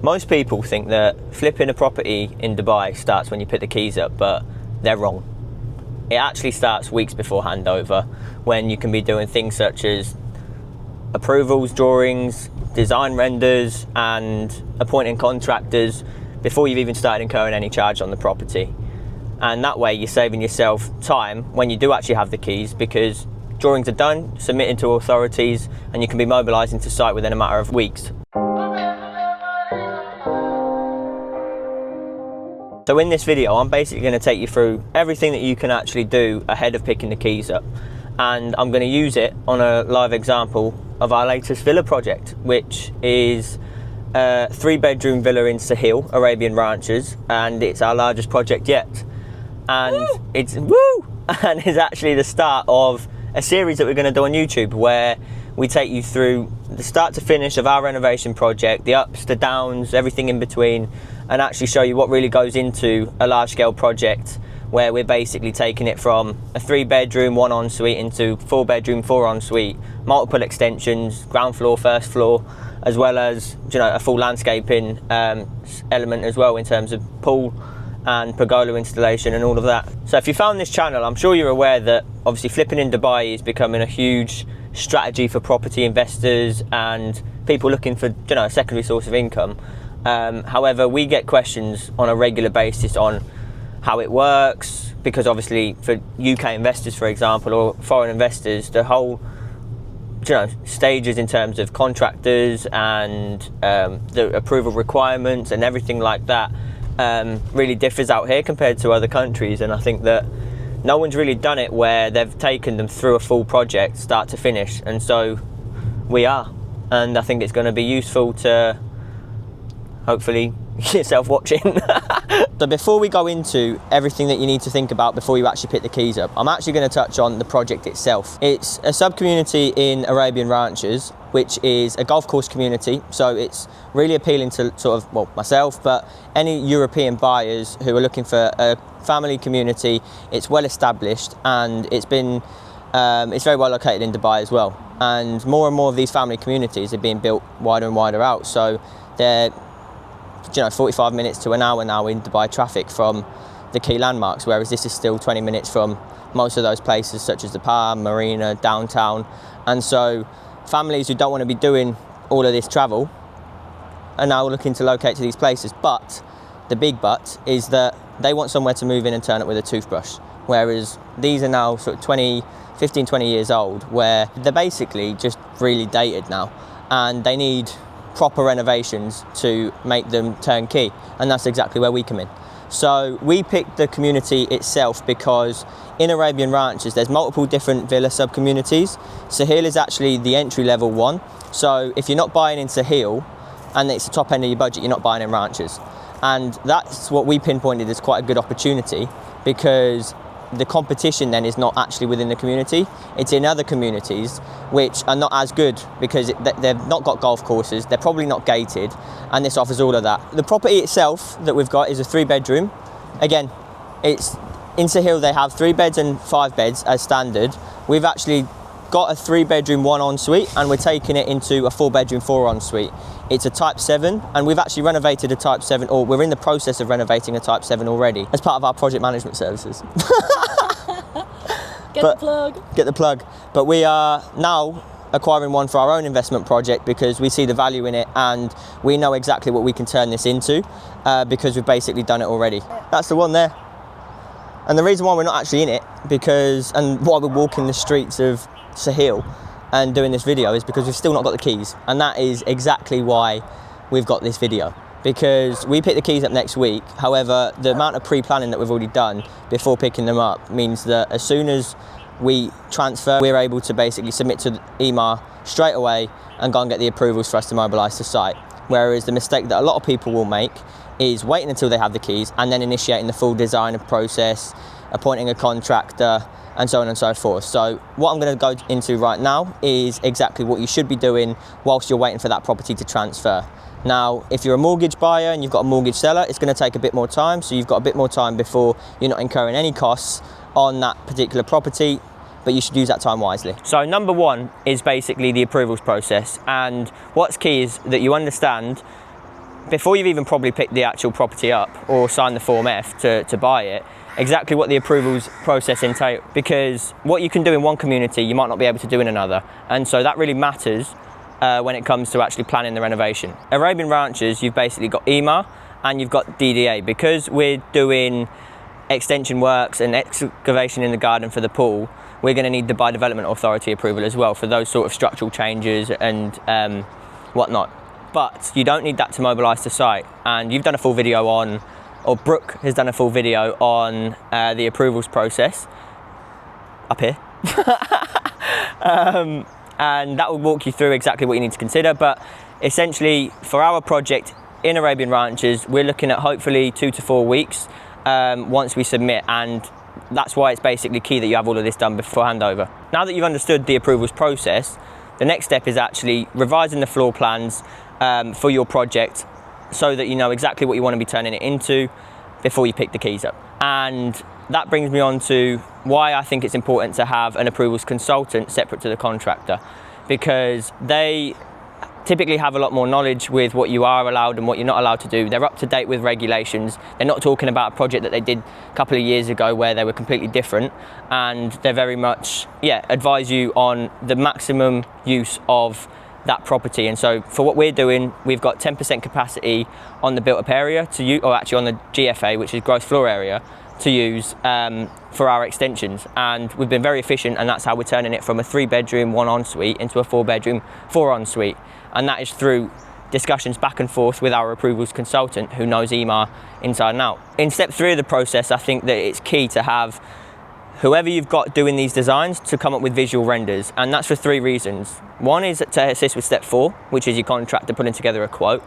Most people think that flipping a property in Dubai starts when you pick the keys up, but they're wrong. It actually starts weeks before handover, when you can be doing things such as approvals, drawings, design renders, and appointing contractors before you've even started incurring any charge on the property. And that way you're saving yourself time when you do actually have the keys, because drawings are done, submitted to authorities, and you can be mobilising to site within a matter of weeks. So in this video, I'm basically going to take you through everything that you can actually do ahead of picking the keys up. And I'm going to use it on a live example of our latest villa project, which is a 3-bedroom villa in Sahil, Arabian Ranches, and it's our largest project yet. And it's actually the start of a series that we're going to do on YouTube, where we take you through the start to finish of our renovation project, the ups, the downs, everything in between, and actually show you what really goes into a large-scale project, where we're basically taking it from a 3-bedroom, 1 ensuite into 4-bedroom, 4 ensuite, multiple extensions, ground floor, first floor, as well as, you know, a full landscaping element as well in terms of pool and pergola installation and all of that. So if you found this channel, I'm sure you're aware that obviously flipping in Dubai is becoming a huge strategy for property investors and people looking for, you know, a secondary source of income. However, we get questions on a regular basis on how it works, because obviously for UK investors, for example, or foreign investors, the whole, you know, stages in terms of contractors and the approval requirements and everything like that really differs out here compared to other countries. And I think that no one's really done it where they've taken them through a full project start to finish, and so we are. And I think it's going to be useful to hopefully yourself watching. So before we go into everything that you need to think about before you actually pick the keys up, I'm actually going to touch on the project itself. It's a sub-community in Arabian Ranches, which is a golf course community. So it's really appealing to sort of, well, myself, but any European buyers who are looking for a family community. It's well established, and it's been it's very well located in Dubai as well. And more of these family communities are being built wider and wider out. So they're, you know, 45 minutes to an hour now in Dubai traffic from the key landmarks, whereas this is still 20 minutes from most of those places such as the Palm, Marina, downtown. And so families who don't want to be doing all of this travel are now looking to locate to these places. But the big but is that they want somewhere to move in and turn up with a toothbrush, whereas these are now sort of 15, 20 years old, where they're basically just really dated now, and they need proper renovations to make them turnkey, and that's exactly where we come in. So we picked the community itself because in Arabian Ranches there's multiple different villa sub-communities. Sahil is actually the entry-level one, so if you're not buying in Sahil and it's the top end of your budget, you're not buying in Ranches. And that's what we pinpointed as quite a good opportunity, because the competition then is not actually within the community, it's in other communities which are not as good, because they've not got golf courses, they're probably not gated, and this offers all of that. The property itself that we've got is a 3-bedroom. Again, it's in Sahil they have 3 beds and 5 beds as standard. We've actually got a 3-bedroom 1 ensuite, and we're taking it into a 4-bedroom 4 ensuite. It's a Type 7, and we've actually renovated a Type 7, or we're in the process of renovating a Type 7 already as part of our project management services. Get the plug. But we are now acquiring one for our own investment project, because we see the value in it and we know exactly what we can turn this into, because we've basically done it already. That's the one there. And the reason why we're not actually in it, and why we're walking the streets of Sahil and doing this video, is because we've still not got the keys. And that is exactly why we've got this video, because we pick the keys up next week. However, the amount of pre-planning that we've already done before picking them up means that as soon as we transfer, we're able to basically submit to the EMA straight away and go and get the approvals for us to mobilise to site. Whereas the mistake that a lot of people will make is waiting until they have the keys and then initiating the full design process, appointing a contractor, and so on and so forth. So what I'm going to go into right now is exactly what you should be doing whilst you're waiting for that property to transfer. Now, if you're a mortgage buyer and you've got a mortgage seller, it's going to take a bit more time, so you've got a bit more time before you're not incurring any costs on that particular property, but you should use that time wisely. So number one is basically the approvals process, and what's key is that you understand before you've even probably picked the actual property up or signed the Form F to buy it, exactly what the approvals process entails, because what you can do in one community you might not be able to do in another, and so that really matters when it comes to actually planning the renovation. Arabian Ranches, you've basically got EMA and you've got DDA. Because we're doing extension works and excavation in the garden for the pool, we're going to need the By Development Authority approval as well for those sort of structural changes and whatnot. But you don't need that to mobilise to site, and you've done a full video on, or Brooke has done a full video on the approvals process up here. And that will walk you through exactly what you need to consider. But essentially for our project in Arabian Ranches, we're looking at hopefully 2 to 4 weeks once we submit, and that's why it's basically key that you have all of this done before handover. Now that you've understood the approvals process, the next step is actually revising the floor plans for your project so that you know exactly what you want to be turning it into before you pick the keys up. And that brings me on to why I think it's important to have an approvals consultant separate to the contractor, because they typically have a lot more knowledge with what you are allowed and what you're not allowed to do. They're up to date with regulations. They're not talking about a project that they did a couple of years ago where they were completely different, and they're very much, advise you on the maximum use of that property. And so for what we're doing, we've got 10% capacity on the built up area to use, or actually on the GFA, which is gross floor area, to use for our extensions. And we've been very efficient, and that's how we're turning it from a 3-bedroom 1 ensuite into a 4-bedroom 4 ensuite. And that is through discussions back and forth with our approvals consultant who knows EMA inside and out. In step 3 of the process, I think that it's key to have whoever you've got doing these designs to come up with visual renders, and that's for 3 reasons. One is to assist with step 4, which is your contractor putting together a quote.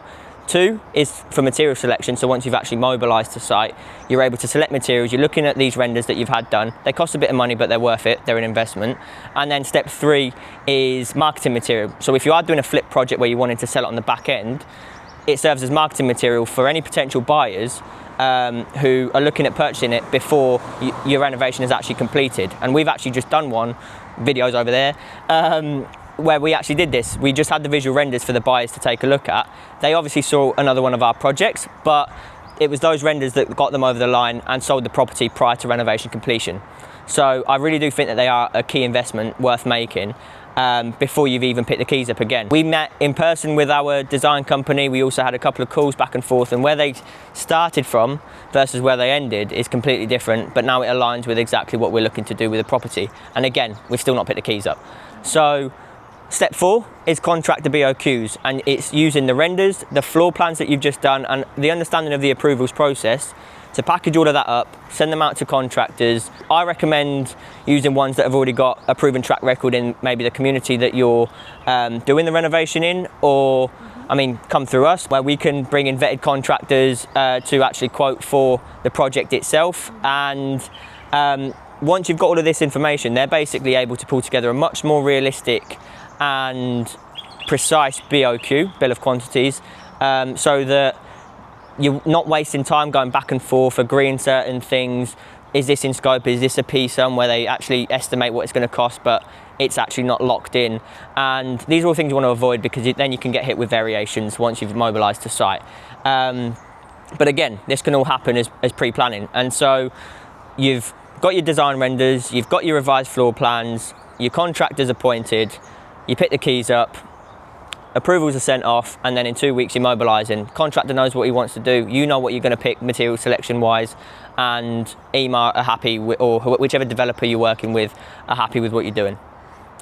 2 is for material selection, so once you've actually mobilised to site, you're able to select materials, you're looking at these renders that you've had done. They cost a bit of money, but they're worth it, they're an investment. And then step 3 is marketing material. So if you are doing a flip project where you wanted to sell it on the back end, it serves as marketing material for any potential buyers who are looking at purchasing it before your renovation is actually completed. And we've actually just done one, videos over there, where we actually did this. We just had the visual renders for the buyers to take a look at. They obviously saw another one of our projects, but it was those renders that got them over the line and sold the property prior to renovation completion. So I really do think that they are a key investment worth making before you've even picked the keys up again. We met in person with our design company. We also had a couple of calls back and forth, and where they started from versus where they ended is completely different, but now it aligns with exactly what we're looking to do with the property. And again, we've still not picked the keys up. So step 4 is contractor BOQs, and it's using the renders, the floor plans that you've just done, and the understanding of the approvals process to package all of that up, send them out to contractors. I recommend using ones that have already got a proven track record in maybe the community that you're doing the renovation in, or come through us, where we can bring in vetted contractors to actually quote for the project itself. And once you've got all of this information, they're basically able to pull together a much more realistic and precise BOQ, bill of quantities, so that you're not wasting time going back and forth, agreeing certain things. Is this in scope? Is this a P-sum where they actually estimate what it's going to cost, but it's actually not locked in? And these are all things you want to avoid, because then you can get hit with variations once you've mobilised to site. But again, this can all happen as pre-planning. And so you've got your design renders, you've got your revised floor plans, your contractor's appointed, you pick the keys up, approvals are sent off, and then in 2 weeks you're mobilising. Contractor knows what he wants to do, you know what you're going to pick material selection wise, and EMA are happy with, or whichever developer you're working with are happy with what you're doing.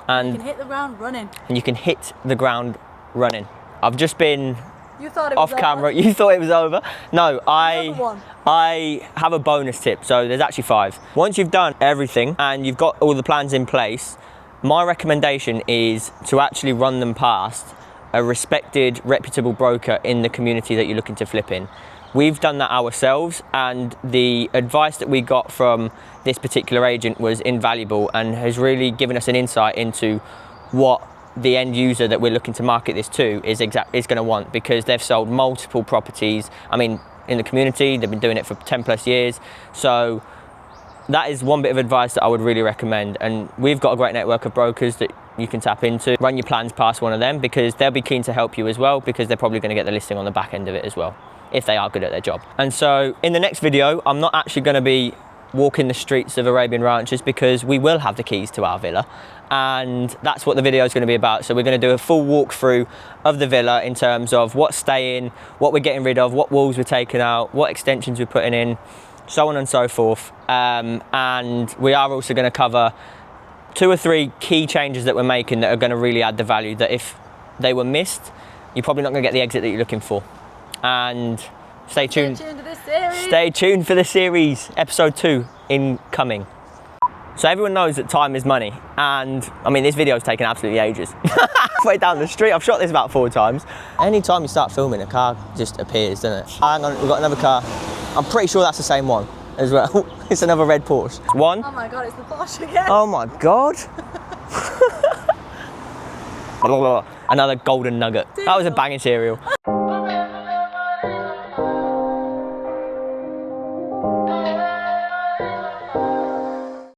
And you can hit the ground running. And you can hit the ground running. I've just been thought it was off camera. You thought it was over? No, one. I have a bonus tip. So there's actually 5. Once you've done everything and you've got all the plans in place, my recommendation is to actually run them past a respected, reputable broker in the community that you're looking to flip in. We've done that ourselves, and the advice that we got from this particular agent was invaluable and has really given us an insight into what the end user that we're looking to market this to is going to want, because they've sold multiple properties. In the community, they've been doing it for 10 plus years. So that is one bit of advice that I would really recommend. And we've got a great network of brokers that you can tap into. Run your plans past one of them, because they'll be keen to help you as well, because they're probably going to get the listing on the back end of it as well, if they are good at their job. And so in the next video, I'm not actually going to be walking the streets of Arabian Ranches, because we will have the keys to our villa, and that's what the video is going to be about. So we're going to do a full walkthrough of the villa in terms of what's staying, what we're getting rid of, what walls we're taking out, what extensions we're putting in, so on and so forth. And we are also going to cover 2 or 3 key changes that we're making that are going to really add the value, that if they were missed, you're probably not going to get the exit that you're looking for. And stay tuned. Stay tuned to this series. Stay tuned for the series, episode 2 incoming. So everyone knows that time is money, and I mean, this video's taken absolutely ages. Halfway down the street, I've shot this about 4 times. Anytime you start filming, a car just appears, doesn't it? Hang on, we've got another car. I'm pretty sure that's the same one as well. It's another red Porsche. One. Oh my god, it's the Porsche again. Oh my god. Another golden nugget. That was a banging cereal.